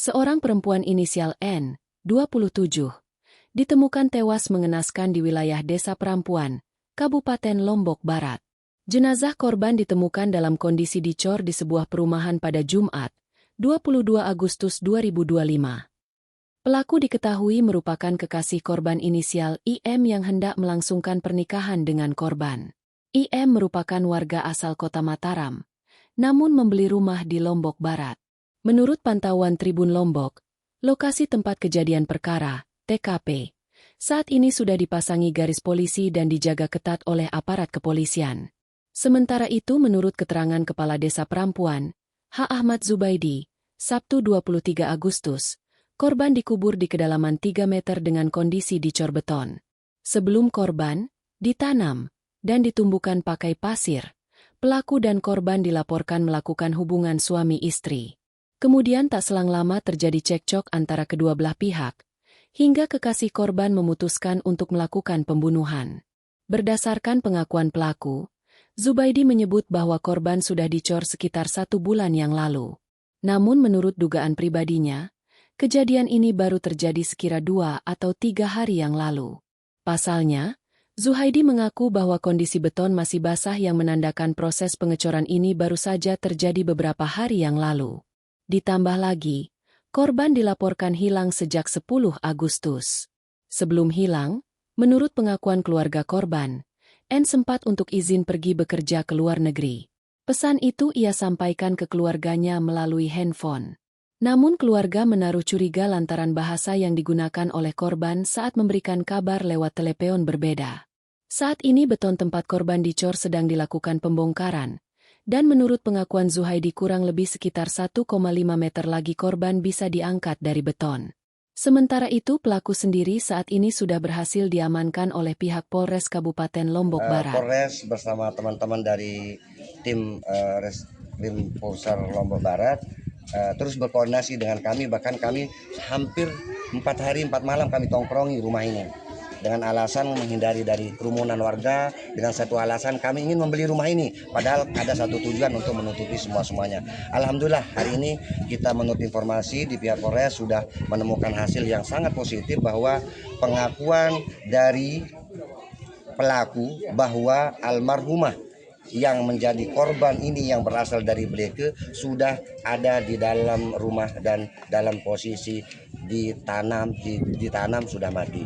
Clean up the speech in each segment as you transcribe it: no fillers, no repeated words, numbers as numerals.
Seorang perempuan inisial N, 27, ditemukan tewas mengenaskan di wilayah Desa Perampuan, Kabupaten Lombok Barat. Jenazah korban ditemukan dalam kondisi dicor di sebuah perumahan pada Jumat, 22 Agustus 2025. Pelaku diketahui merupakan kekasih korban inisial IM yang hendak melangsungkan pernikahan dengan korban. IM merupakan warga asal Kota Mataram, namun membeli rumah di Lombok Barat. Menurut pantauan Tribun Lombok, lokasi tempat kejadian perkara, TKP, saat ini sudah dipasangi garis polisi dan dijaga ketat oleh aparat kepolisian. Sementara itu menurut keterangan Kepala Desa Perampuan, H. Ahmad Zubaidi, Sabtu 23 Agustus, korban dikubur di kedalaman 3 meter dengan kondisi dicor beton. Sebelum korban ditanam dan ditumbuhkan pakai pasir, pelaku dan korban dilaporkan melakukan hubungan suami istri. Kemudian tak selang lama terjadi cekcok antara kedua belah pihak, hingga kekasih korban memutuskan untuk melakukan pembunuhan. Berdasarkan pengakuan pelaku, Zubaidi menyebut bahwa korban sudah dicor sekitar 1 bulan yang lalu. Namun menurut dugaan pribadinya, kejadian ini baru terjadi sekira 2 atau 3 hari yang lalu. Pasalnya, Zuhaidi mengaku bahwa kondisi beton masih basah yang menandakan proses pengecoran ini baru saja terjadi beberapa hari yang lalu. Ditambah lagi, korban dilaporkan hilang sejak 10 Agustus. Sebelum hilang, menurut pengakuan keluarga korban, N sempat untuk izin pergi bekerja ke luar negeri. Pesan itu ia sampaikan ke keluarganya melalui handphone. Namun keluarga menaruh curiga lantaran bahasa yang digunakan oleh korban saat memberikan kabar lewat telepon berbeda. Saat ini beton tempat korban dicor sedang dilakukan pembongkaran. Dan menurut pengakuan Zuhaidi kurang lebih sekitar 1,5 meter lagi korban bisa diangkat dari beton. Sementara itu pelaku sendiri saat ini sudah berhasil diamankan oleh pihak Polres Kabupaten Lombok Barat. Polres bersama teman-teman dari tim Reskrim Polsar Lombok Barat terus berkoordinasi dengan kami, bahkan kami hampir 4 hari 4 malam kami tongkrongi rumah ini. Dengan alasan menghindari dari kerumunan warga, dengan satu alasan kami ingin membeli rumah ini, padahal ada satu tujuan untuk menutupi semuanya. Alhamdulillah hari ini kita menurut informasi di pihak Polres sudah menemukan hasil yang sangat positif bahwa pengakuan dari pelaku bahwa almarhumah yang menjadi korban ini yang berasal dari Bleke sudah ada di dalam rumah dan dalam posisi ditanam sudah mati.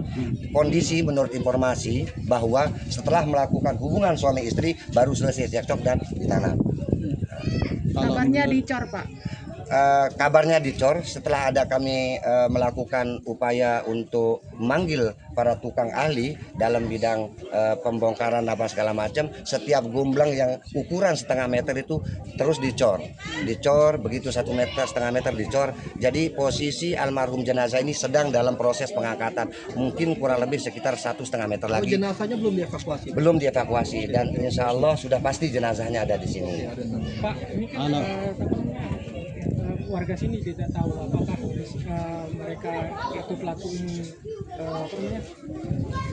Kondisi menurut informasi bahwa setelah melakukan hubungan suami istri baru selesai cekcok dan ditanam. Kabarnya dicor, Pak. Kabarnya dicor setelah ada kami melakukan upaya untuk memanggil para tukang ahli dalam bidang pembongkaran apa segala macam. Setiap gomblang yang ukuran setengah meter itu terus dicor begitu 1,5 meter dicor. Jadi posisi almarhum jenazah ini sedang dalam proses pengangkatan, mungkin kurang lebih sekitar 1,5 meter lagi. Jenazahnya belum dievakuasi? Belum dievakuasi dan insya Allah sudah pasti jenazahnya ada di sini. Pak, ini kan warga sini tidak tahu apakah mereka atau pelaku ini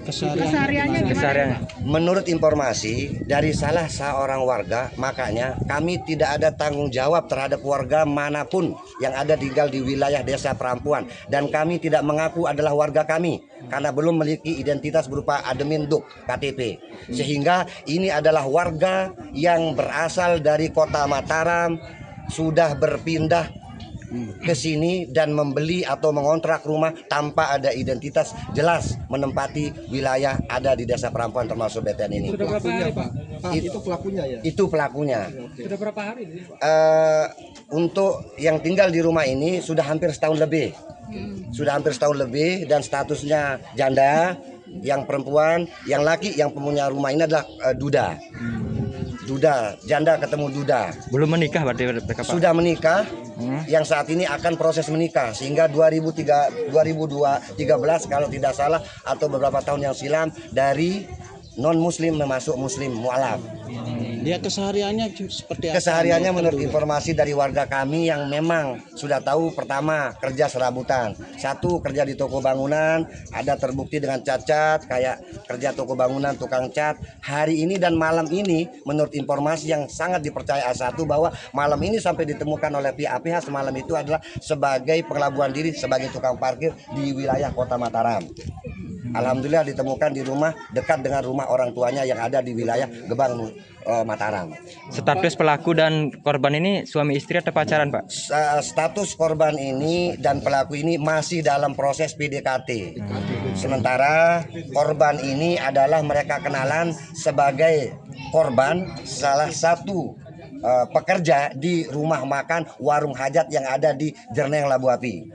kesehariannya gimana? Menurut informasi dari salah seorang warga, makanya kami tidak ada tanggung jawab terhadap warga manapun yang ada tinggal di wilayah Desa Perampuan, dan kami tidak mengaku adalah warga kami karena belum memiliki identitas berupa admin duk KTP, sehingga ini adalah warga yang berasal dari Kota Mataram, sudah berpindah ke sini dan membeli atau mengontrak rumah tanpa ada identitas jelas menempati wilayah ada di Desa Perampuan termasuk BTN ini. Sudah berapa hari, Pak? Itu pelakunya ya? Itu pelakunya. Sudah berapa hari? Untuk yang tinggal di rumah ini sudah hampir setahun lebih. Sudah hampir setahun lebih dan statusnya janda, yang perempuan, yang laki yang punya rumah ini adalah duda. Duda, janda ketemu duda. Belum menikah berarti mereka, Pak? Sudah menikah, yang saat ini akan proses menikah sehingga 2013 kalau tidak salah atau beberapa tahun yang silam dari non muslim masuk muslim mualaf. Dia kesehariannya seperti apa? Kesehariannya menurut informasi dari warga kami yang memang sudah tahu, pertama kerja serabutan, satu kerja di toko bangunan, ada terbukti dengan cacat kayak kerja toko bangunan tukang cat. Hari ini dan malam ini menurut informasi yang sangat dipercaya A1 bahwa malam ini sampai ditemukan oleh pihak APH semalam itu adalah sebagai pengelabuan diri sebagai tukang parkir di wilayah Kota Mataram. Alhamdulillah ditemukan di rumah dekat dengan rumah orang tuanya yang ada di wilayah Gebang, Mataram. Status pelaku dan korban ini suami istri atau pacaran, Pak? Status korban ini dan pelaku ini masih dalam proses PDKT. Sementara korban ini adalah mereka kenalan sebagai korban salah satu pekerja di rumah makan warung hajat yang ada di Jerneng Labu Api.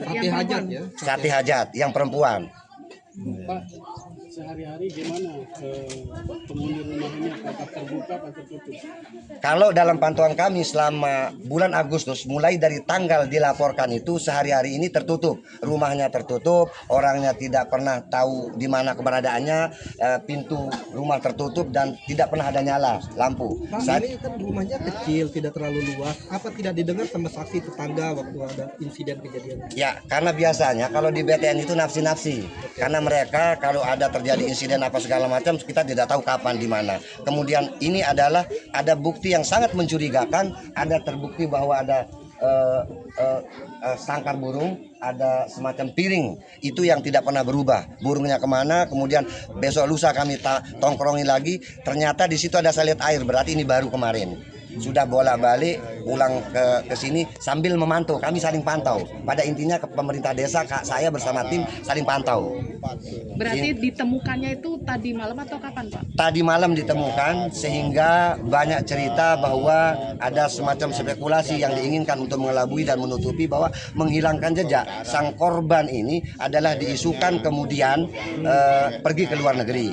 Sate hajat ya. Sate hajat yang perempuan. Pak, sehari-hari gimana penghuni rumah ini, apakah terbuka atau tertutup? Kalau dalam pantauan kami selama bulan Agustus, mulai dari tanggal dilaporkan itu sehari-hari ini tertutup, rumahnya tertutup, orangnya tidak pernah tahu di mana keberadaannya, pintu rumah tertutup dan tidak pernah ada nyala lampu. Pak, ini kan rumahnya kecil, tidak terlalu luas. Apa tidak didengar sama saksi tetangga waktu ada insiden kejadian? Ya, karena biasanya kalau di BTN itu nafsi-nafsi. Karena mereka kalau ada terjadi insiden apa segala macam, kita tidak tahu kapan di mana. Kemudian ini adalah ada bukti yang sangat mencurigakan, ada terbukti bahwa ada sangkar burung, ada semacam piring itu yang tidak pernah berubah. Burungnya kemana? Kemudian besok lusa kami tongkrongi lagi, ternyata di situ ada salit air. Berarti ini baru kemarin. Sudah bolak-balik pulang ke sini sambil memantau, kami saling pantau. Pada intinya ke pemerintah desa, saya bersama tim saling pantau. Berarti ditemukannya itu tadi malam atau kapan, Pak? Tadi malam ditemukan, sehingga banyak cerita bahwa ada semacam spekulasi yang diinginkan untuk mengelabui dan menutupi bahwa menghilangkan jejak. Sang korban ini adalah diisukan kemudian pergi ke luar negeri.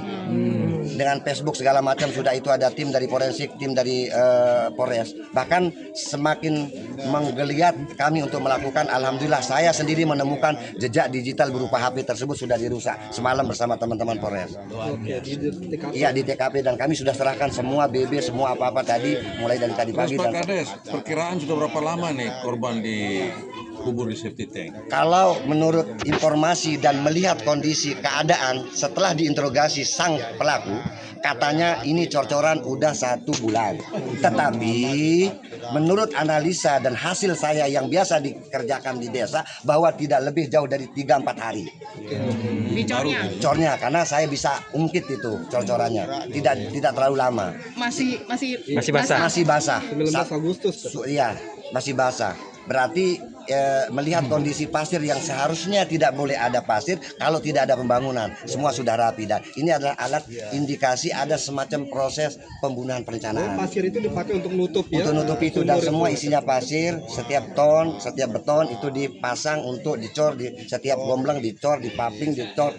Dengan Facebook segala macam, sudah itu ada tim dari forensik, tim dari Polres. Bahkan semakin menggeliat kami untuk melakukan, alhamdulillah saya sendiri menemukan jejak digital berupa HP tersebut sudah dirusak semalam bersama teman-teman Polres. Oke, di TKP. Iya, di TKP, dan kami sudah serahkan semua BB, semua apa-apa tadi mulai dari tadi pagi. Pak Kades, perkiraan sudah berapa lama nih korban dikubur di safety tank? Kalau menurut informasi dan melihat kondisi keadaan setelah diinterogasi sang pelaku, katanya ini cor-coran udah 1 bulan. Tetapi menurut analisa dan hasil saya yang biasa dikerjakan di desa, bahwa tidak lebih jauh dari 3-4 hari. Dicornya? Cornya, karena saya bisa ungkit itu cor-corannya. Tidak terlalu lama. Masih basah. Masih basah. 19 Agustus. Iya, masih basah. Berarti melihat kondisi pasir yang seharusnya tidak boleh ada pasir kalau tidak ada pembangunan, semua sudah rapi, dan ini adalah alat indikasi ada semacam proses pembunuhan perencanaan. Pasir itu dipakai untuk nutup ya? Untuk nutup itu, dan semua isinya pasir, setiap ton, setiap beton itu dipasang untuk dicor, di setiap gombleng dicor, dipaping, dicor,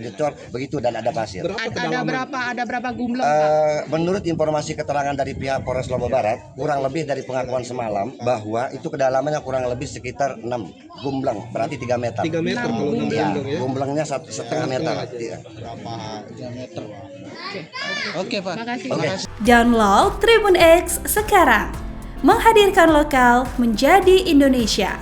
begitu, dan ada pasir. Ada berapa gumbleng, Pak? Menurut informasi keterangan dari pihak Polres Lombok Barat, kurang lebih dari pengakuan semalam bahwa itu kedalamannya kurang lebih sekitar 6 gumbleng, berarti 3 meter. 3 meter kalau 6 Ya, gumbleng ya? gomblengnya 1,5 meter. Iya. Oke, Pak. Makasih. Oke. Download Tribun X sekarang, menghadirkan lokal menjadi Indonesia.